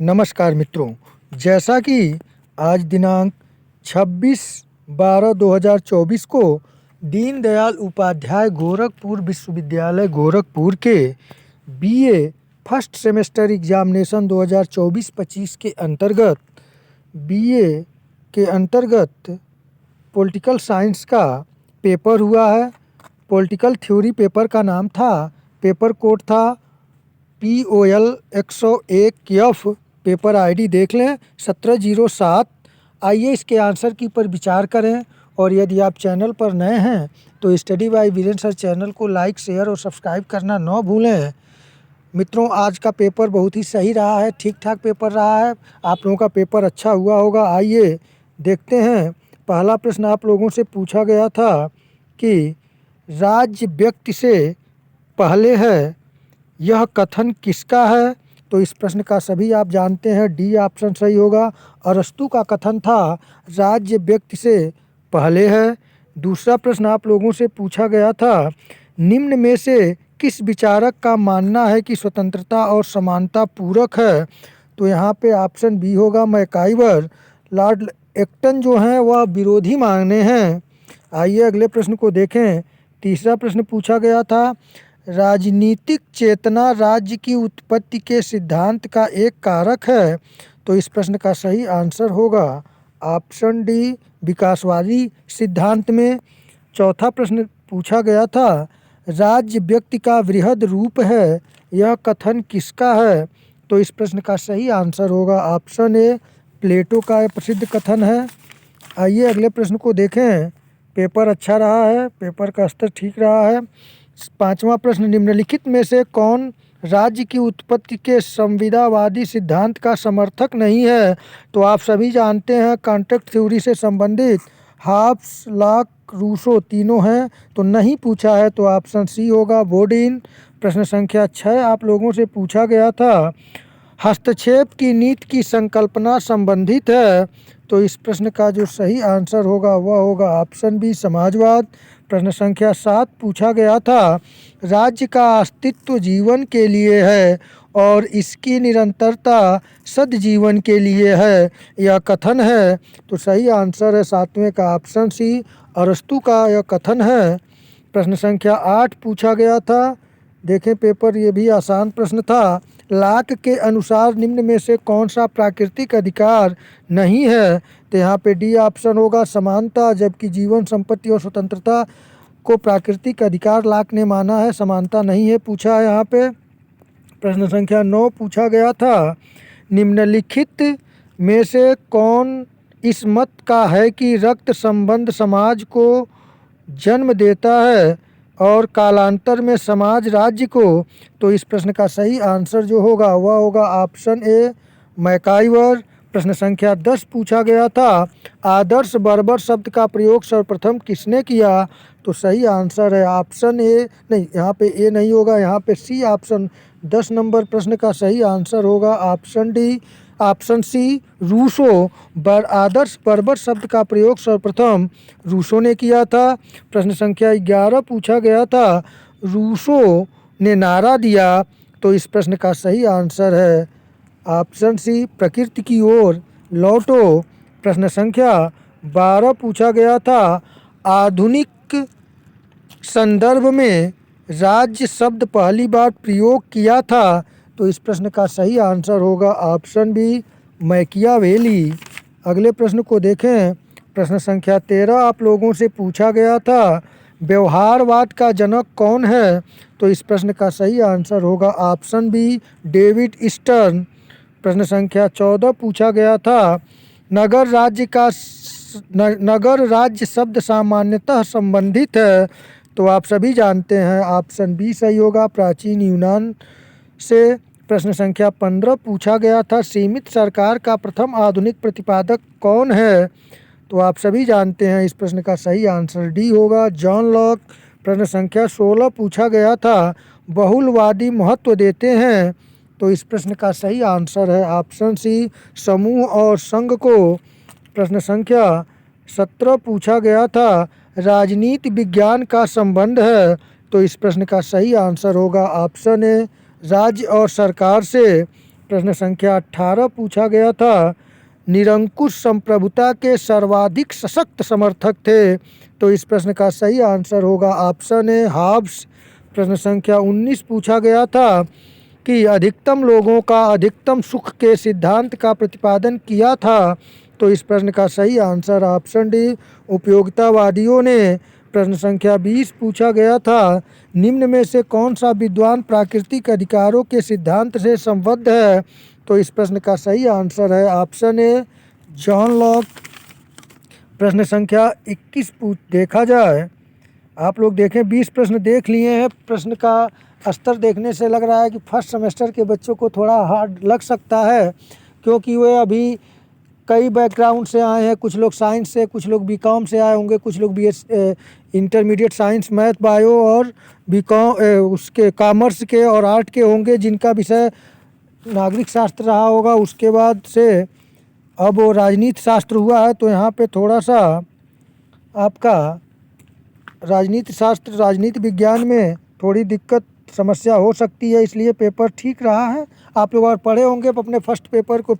नमस्कार मित्रों, जैसा कि आज दिनांक 26/12/2024 को दीनदयाल उपाध्याय गोरखपुर विश्वविद्यालय गोरखपुर के बीए फर्स्ट सेमेस्टर एग्जामिनेशन 2024-25 के अंतर्गत पॉलिटिकल साइंस का पेपर हुआ है। पॉलिटिकल थ्योरी पेपर का नाम था, पेपर कोड था POL 101F। पेपर आईडी देख लें 1707। आइए इसके आंसर की पर विचार करें, और यदि आप चैनल पर नए हैं तो study by Virendra sir channel को लाइक, शेयर और सब्सक्राइब करना न भूलें। मित्रों, आज का पेपर बहुत ही सही रहा है, ठीक ठाक पेपर रहा है। आप लोगों का पेपर अच्छा हुआ होगा। आइए देखते हैं। पहला प्रश्न आप लोगों से पूछा गया था कि राज्य व्यक्ति से पहले है, यह कथन किसका है? तो इस प्रश्न का सभी आप जानते हैं, डी ऑप्शन सही होगा। अरस्तू का कथन था, राज्य व्यक्ति से पहले है। दूसरा प्रश्न आप लोगों से पूछा गया था, निम्न में से किस विचारक का मानना है कि स्वतंत्रता और समानता पूरक है? तो यहाँ पे ऑप्शन बी होगा, मैकाइवर। लॉर्ड एक्टन जो हैं वह विरोधी माने हैं। आइए अगले प्रश्न को देखें। तीसरा प्रश्न पूछा गया था, राजनीतिक चेतना राज्य की उत्पत्ति के सिद्धांत का एक कारक है। तो इस प्रश्न का सही आंसर होगा ऑप्शन डी, विकासवादी सिद्धांत में। चौथा प्रश्न पूछा गया था, राज्य व्यक्ति का वृहद रूप है, यह कथन किसका है? तो इस प्रश्न का सही आंसर होगा ऑप्शन ए, प्लेटो का यह प्रसिद्ध कथन है। आइए अगले प्रश्न को देखें। पेपर अच्छा रहा है, पेपर का स्तर ठीक रहा है। पांचवा प्रश्न, निम्नलिखित में से कौन राज्य की उत्पत्ति के संविदावादी सिद्धांत का समर्थक नहीं है? तो आप सभी जानते हैं, कॉन्ट्रैक्ट थ्योरी से संबंधित हॉब्स, लॉक, रूसो तीनों हैं। तो नहीं पूछा है, तो ऑप्शन सी होगा, बोर्डिन। प्रश्न संख्या 6 आप लोगों से पूछा गया था, हस्तक्षेप की नीति की संकल्पना संबंधित है। तो इस प्रश्न का जो सही आंसर होगा वह होगा ऑप्शन बी, समाजवाद। प्रश्न संख्या 7 पूछा गया था, राज्य का अस्तित्व जीवन के लिए है और इसकी निरंतरता सद्जीवन के लिए है, यह कथन है। तो सही आंसर है 7वें का ऑप्शन सी, अरस्तू का यह कथन है। प्रश्न संख्या 8 पूछा गया था, देखें पेपर, ये भी आसान प्रश्न था, लाक के अनुसार निम्न में से कौन सा प्राकृतिक अधिकार नहीं है? तो यहाँ पे डी ऑप्शन होगा, समानता। जबकि जीवन, संपत्ति और स्वतंत्रता को प्राकृतिक अधिकार लाक ने माना है, समानता नहीं है पूछा है यहाँ पे। प्रश्न संख्या 9 पूछा गया था, निम्नलिखित में से कौन इस मत का है कि रक्त संबंध समाज को जन्म देता है और कालांतर में समाज राज्य को? तो इस प्रश्न का सही आंसर जो होगा वह होगा ऑप्शन ए, मैकाइवर। प्रश्न संख्या 10 पूछा गया था, आदर्श बर्बर शब्द का प्रयोग सर्वप्रथम किसने किया? तो सही आंसर है ऑप्शन ए, नहीं यहाँ पे ए नहीं होगा, यहाँ पे सी ऑप्शन। 10 नंबर प्रश्न का सही आंसर होगा option D, option C, Rousseau. आदर्श बर्बर शब्द का प्रयोग सर्वप्रथम रूसो ने किया था। प्रश्न संख्या 11 पूछा गया था, रूसो ने नारा दिया। तो इस प्रश्न का सही आंसर है ऑप्शन सी, प्रकृति की ओर लौटो। प्रश्न संख्या 12 पूछा गया था, आधुनिक संदर्भ में राज्य शब्द पहली बार प्रयोग किया था। तो इस प्रश्न का सही आंसर होगा ऑप्शन बी, मैकियावेली। अगले प्रश्न को देखें। प्रश्न संख्या 13 आप लोगों से पूछा गया था, व्यवहारवाद का जनक कौन है? तो इस प्रश्न का सही आंसर होगा ऑप्शन बी, डेविड स्टर्न। प्रश्न संख्या 14 पूछा गया था, नगर राज्य शब्द सामान्यतः संबंधित है। तो आप सभी जानते हैं, ऑप्शन बी सही होगा, प्राचीन यूनान से। प्रश्न संख्या 15 पूछा गया था, सीमित सरकार का प्रथम आधुनिक प्रतिपादक कौन है? तो आप सभी जानते हैं, इस प्रश्न का सही आंसर डी होगा, जॉन लॉक। प्रश्न संख्या 16 पूछा गया था, बहुलवादी महत्व देते हैं। तो इस प्रश्न का सही आंसर है ऑप्शन सी, समूह और संघ को। प्रश्न संख्या 17 पूछा गया था, राजनीति विज्ञान का संबंध है। तो इस प्रश्न का सही आंसर होगा ऑप्शन ए, राज्य और सरकार से। प्रश्न संख्या 18 पूछा गया था, निरंकुश संप्रभुता के सर्वाधिक सशक्त समर्थक थे। तो इस प्रश्न का सही आंसर होगा ऑप्शन ए हाब्स। प्रश्न संख्या 19 पूछा गया था कि अधिकतम लोगों का अधिकतम सुख के सिद्धांत का प्रतिपादन किया था। तो इस प्रश्न का सही आंसर ऑप्शन डी उपयोगितावादियों ने। प्रश्न संख्या 20 पूछा गया था, निम्न में से कौन सा विद्वान प्राकृतिक अधिकारों के सिद्धांत से संबद्ध है। तो इस प्रश्न का सही आंसर है ऑप्शन ए जॉन लॉक। प्रश्न संख्या 21 देखा जाए, आप लोग देखें 20 प्रश्न देख लिए हैं। प्रश्न का स्तर देखने से लग रहा है कि फर्स्ट सेमेस्टर के बच्चों को थोड़ा हार्ड लग सकता है, क्योंकि वे अभी कई बैकग्राउंड से आए हैं। कुछ लोग साइंस से, कुछ लोग बीकॉम से आए होंगे, कुछ लोग इंटरमीडिएट साइंस, मैथ, बायो और बीकॉम उसके कॉमर्स के और आर्ट के होंगे, जिनका विषय नागरिक शास्त्र रहा होगा। उसके बाद से अब वो राजनीति शास्त्र हुआ है, तो यहाँ पे थोड़ा सा आपका राजनीति शास्त्र, राजनीति विज्ञान में थोड़ी दिक्कत समस्या हो सकती है, इसलिए पेपर ठीक रहा है। आप लोग और पढ़े होंगे अपने फर्स्ट पेपर को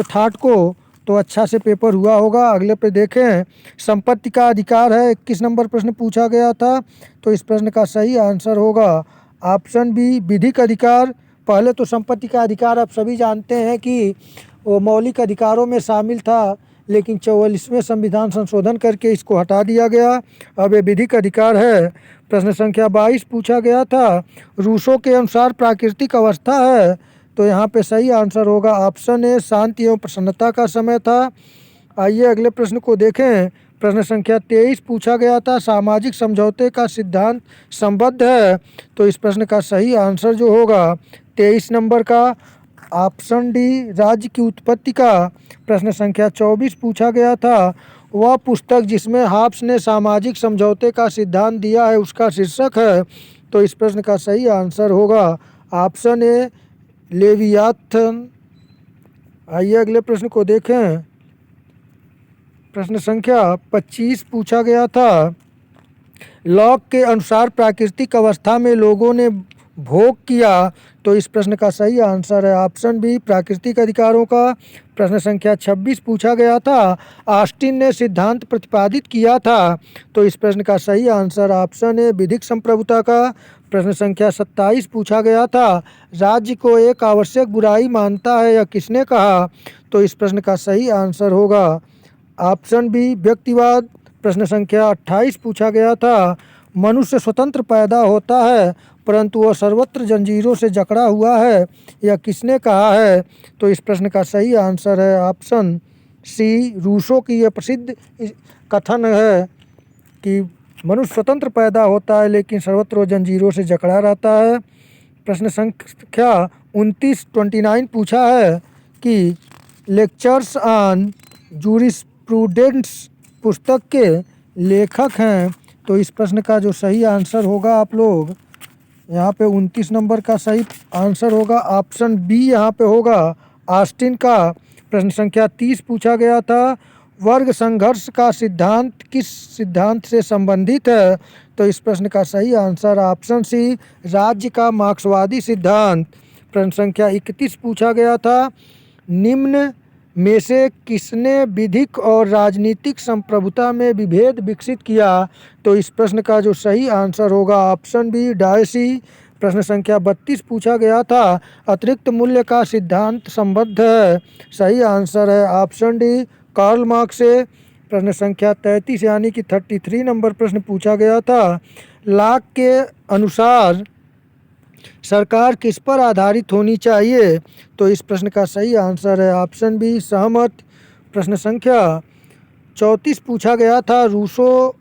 थर्ड को, तो अच्छा से पेपर हुआ होगा। अगले पे देखें, संपत्ति का अधिकार है 21 नंबर प्रश्न पूछा गया था। तो इस प्रश्न का सही आंसर होगा ऑप्शन बी विधिक अधिकार। पहले तो संपत्ति का अधिकार आप सभी जानते हैं कि वो मौलिक अधिकारों में शामिल था, लेकिन 44वें संविधान संशोधन करके इसको हटा दिया गया। अब ये विधिक अधिकार है। प्रश्न संख्या 22 पूछा गया था, रूसों के अनुसार प्राकृतिक अवस्था है। तो यहाँ पे सही आंसर होगा ऑप्शन ए शांति एवं प्रसन्नता का समय था। आइए अगले प्रश्न को देखें। प्रश्न संख्या 23 पूछा गया था, सामाजिक समझौते का सिद्धांत संबद्ध है। तो इस प्रश्न का सही आंसर जो होगा 23 नंबर का ऑप्शन डी राज्य की उत्पत्ति का। प्रश्न संख्या 24 पूछा गया था, वह पुस्तक जिसमें हाब्स ने सामाजिक समझौते का सिद्धांत दिया है उसका शीर्षक है। तो इस प्रश्न का सही आंसर होगा ऑप्शन ए लेवियाथन। आइए अगले प्रश्न को देखें। प्रश्न संख्या 25 पूछा गया था, लॉक के अनुसार प्राकृतिक अवस्था में लोगों ने भोग किया। तो इस प्रश्न का सही आंसर है ऑप्शन बी प्राकृतिक अधिकारों का। प्रश्न संख्या 26 पूछा गया था, ऑस्टिन ने सिद्धांत प्रतिपादित किया था। तो इस प्रश्न का सही आंसर ऑप्शन है विधिक संप्रभुता का। प्रश्न संख्या 27 पूछा गया था, राज्य को एक आवश्यक बुराई मानता है यह किसने कहा। तो इस प्रश्न का सही आंसर होगा ऑप्शन बी व्यक्तिवाद। प्रश्न संख्या 28 पूछा गया था, मनुष्य स्वतंत्र पैदा होता है परंतु वह सर्वत्र जंजीरों से जकड़ा हुआ है, यह किसने कहा है। तो इस प्रश्न का सही आंसर है ऑप्शन सी रूसो की यह प्रसिद्ध कथन है कि मनुष्य स्वतंत्र पैदा होता है लेकिन सर्वत्र वह जंजीरों से जकड़ा रहता है। प्रश्न संख्या 29 पूछा है कि लेक्चर्स ऑन जूरिस्प्रूडेंस पुस्तक के लेखक हैं। तो इस प्रश्न का जो सही आंसर होगा, आप लोग यहाँ पे 29 नंबर का सही आंसर होगा ऑप्शन बी यहाँ पे होगा ऑस्टिन का। प्रश्न संख्या 30 पूछा गया था, वर्ग संघर्ष का सिद्धांत किस सिद्धांत से संबंधित है। तो इस प्रश्न का सही आंसर ऑप्शन सी राज्य का मार्क्सवादी सिद्धांत। प्रश्न संख्या 31 पूछा गया था, निम्न में से किसने विधिक और राजनीतिक संप्रभुता में विभेद विकसित किया। तो इस प्रश्न का जो सही आंसर होगा ऑप्शन बी डायसी। प्रश्न संख्या 32 पूछा गया था, अतिरिक्त मूल्य का सिद्धांत संबद्ध है। सही आंसर है ऑप्शन डी कार्ल मार्क्स से। प्रश्न संख्या 33 यानी कि 33 नंबर प्रश्न पूछा गया था, लॉक के अनुसार सरकार किस पर आधारित होनी चाहिए। तो इस प्रश्न का सही आंसर है ऑप्शन बी सहमत। प्रश्न संख्या 34 पूछा गया था, रूसो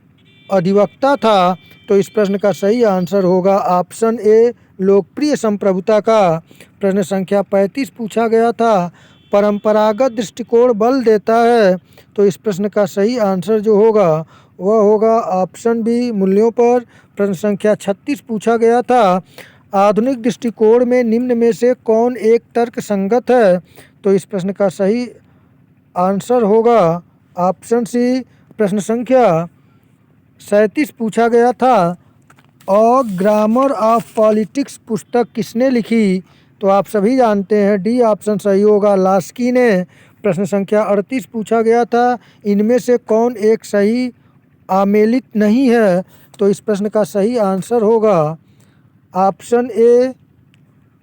अधिवक्ता था। तो इस प्रश्न का सही आंसर होगा ऑप्शन ए लोकप्रिय संप्रभुता का। प्रश्न संख्या 35 पूछा गया था, परंपरागत दृष्टिकोण बल देता है। तो इस प्रश्न का सही आंसर जो होगा वह होगा ऑप्शन बी मूल्यों पर। प्रश्न संख्या 36 पूछा गया था, आधुनिक दृष्टिकोण में निम्न में से कौन एक तर्क संगत है। तो इस प्रश्न का सही आंसर होगा ऑप्शन सी। प्रश्न संख्या 37 पूछा गया था, अ ग्रामर ऑफ पॉलिटिक्स पुस्तक किसने लिखी। तो आप सभी जानते हैं डी ऑप्शन सही होगा, लास्की ने। प्रश्न संख्या 38 पूछा गया था, इनमें से कौन एक सही आमेलित नहीं है? तो इस प्रश्न का सही आंसर होगा ऑप्शन ए,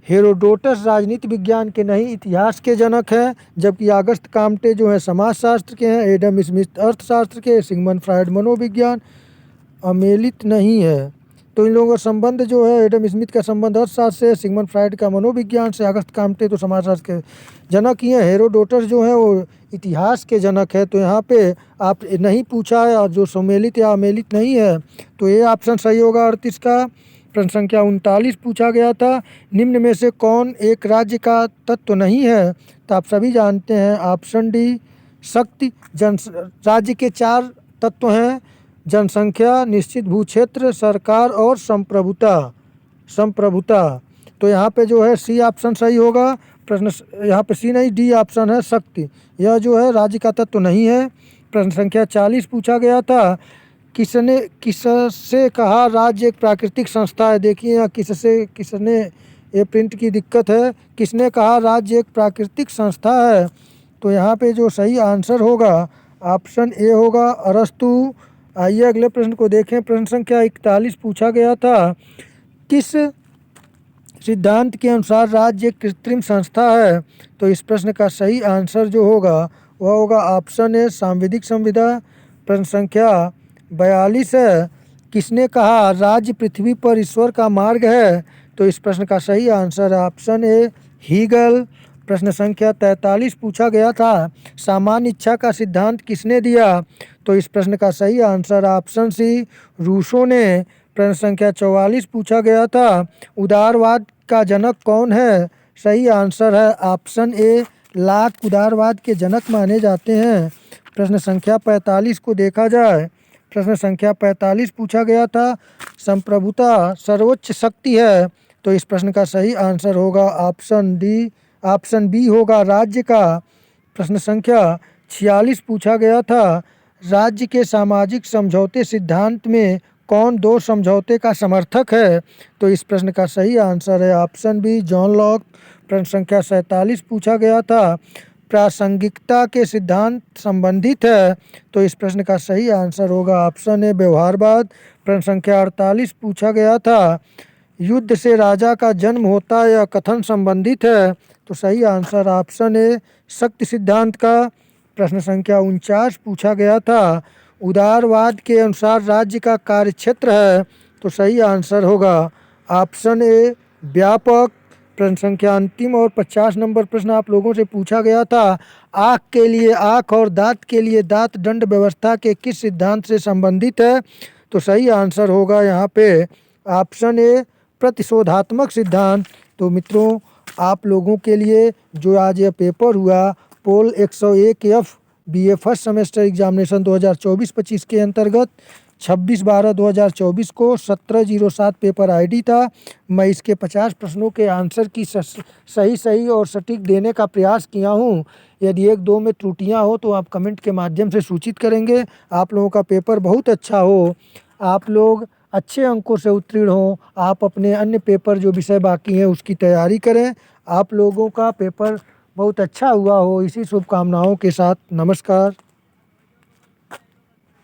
हेरोडोटस राजनीति विज्ञान के नहीं इतिहास के जनक हैं, जबकि अगस्त काम्टे जो है समाजशास्त्र के हैं, एडम स्मिथ अर्थशास्त्र के, सिगमंड फ्रायड मनोविज्ञान। अमेलित नहीं है तो इन लोगों का संबंध जो है, एडम स्मिथ का संबंध अर्थशास्त्र से, सिगमंड फ्रायड का मनोविज्ञान से, अगस्त काम्टे तो समाजशास्त्र के जनक ही हैं, हेरोडोटस जो है वो इतिहास के जनक है। तो यहाँ पे आप नहीं पूछा है, और जो सम्मिलित या अमेलित नहीं है, तो ये ऑप्शन सही होगा 38 का। प्रश्न संख्या 39 पूछा गया था, निम्न में से कौन एक राज्य का तत्व नहीं है? तो आप सभी जानते हैं ऑप्शन डी, शक्ति। राज्य के 4 तत्व हैं, जनसंख्या, निश्चित भूक्षेत्र, सरकार और संप्रभुता। तो यहाँ पे जो है सी ऑप्शन सही होगा। प्रश्न यहाँ पे सी नहीं, डी ऑप्शन है, शक्ति। यह जो है राज्य का तत्व नहीं है। प्रश्न संख्या 40 पूछा गया था, किससे कहा राज्य एक प्राकृतिक संस्था है? देखिए यहाँ किसने, ये प्रिंट की दिक्कत है, किसने कहा राज्य एक प्राकृतिक संस्था है? तो यहाँ पे जो सही आंसर होगा ऑप्शन ए होगा, अरस्तु। आइए अगले प्रश्न को देखें। प्रश्न संख्या 41 पूछा गया था, किस सिद्धांत के अनुसार राज्य एक कृत्रिम संस्था है? तो इस प्रश्न का सही आंसर जो होगा वह होगा ऑप्शन ए, सांविधिक संविदा। प्रश्न संख्या 42 है, किसने कहा राज्य पृथ्वी पर ईश्वर का मार्ग है? तो इस प्रश्न का सही आंसर है ऑप्शन ए, हीगल। प्रश्न संख्या 43 पूछा गया था, सामान्य इच्छा का सिद्धांत किसने दिया? तो इस प्रश्न का सही आंसर ऑप्शन सी, रूसो ने। प्रश्न संख्या 44 पूछा गया था, उदारवाद का जनक कौन है? सही आंसर है ऑप्शन ए, लाक उदारवाद के जनक माने जाते हैं। प्रश्न संख्या 45 को देखा जाए। प्रश्न संख्या 45 पूछा गया था, संप्रभुता सर्वोच्च शक्ति है? तो इस प्रश्न का सही आंसर होगा ऑप्शन डी, ऑप्शन बी होगा, राज्य का। प्रश्न संख्या 46 पूछा गया था, राज्य के सामाजिक समझौते सिद्धांत में कौन 2 समझौते का समर्थक है? तो इस प्रश्न का सही आंसर है ऑप्शन बी, जॉन लॉक। प्रश्न संख्या 47 पूछा गया था, प्रासंगिकता के सिद्धांत संबंधित है? तो इस प्रश्न का सही आंसर होगा ऑप्शन ए, व्यवहारवाद। प्रश्न संख्या 48 पूछा गया था, युद्ध से राजा का जन्म होता है, यह कथन संबंधित है? तो सही आंसर ऑप्शन ए, शक्ति सिद्धांत का। प्रश्न संख्या 49 पूछा गया था, उदारवाद के अनुसार राज्य का कार्यक्षेत्र है? तो सही आंसर होगा ऑप्शन ए, व्यापक। प्रश्न संख्या अंतिम और 50 नंबर प्रश्न आप लोगों से पूछा गया था, आँख के लिए आँख और दांत के लिए दांत दंड व्यवस्था के किस सिद्धांत से संबंधित है? तो सही आंसर होगा यहाँ पे ऑप्शन ए, प्रतिशोधात्मक सिद्धांत। तो मित्रों, आप लोगों के लिए जो आज यह पेपर हुआ, पोल 101F BA first semester examination 2024-25 के अंतर्गत 26/12/2024 को 1707 पेपर आईडी था। मैं इसके 50 प्रश्नों के आंसर की सही और सटीक देने का प्रयास किया हूँ। यदि 1-2 में त्रुटियाँ हो तो आप कमेंट के माध्यम से सूचित करेंगे। आप लोगों का पेपर बहुत अच्छा हो, आप लोग अच्छे अंकों से उत्तीर्ण हों, आप अपने अन्य पेपर जो विषय बाकी हैं उसकी तैयारी करें। आप लोगों का पेपर बहुत अच्छा हुआ हो, इसी शुभकामनाओं के साथ नमस्कार।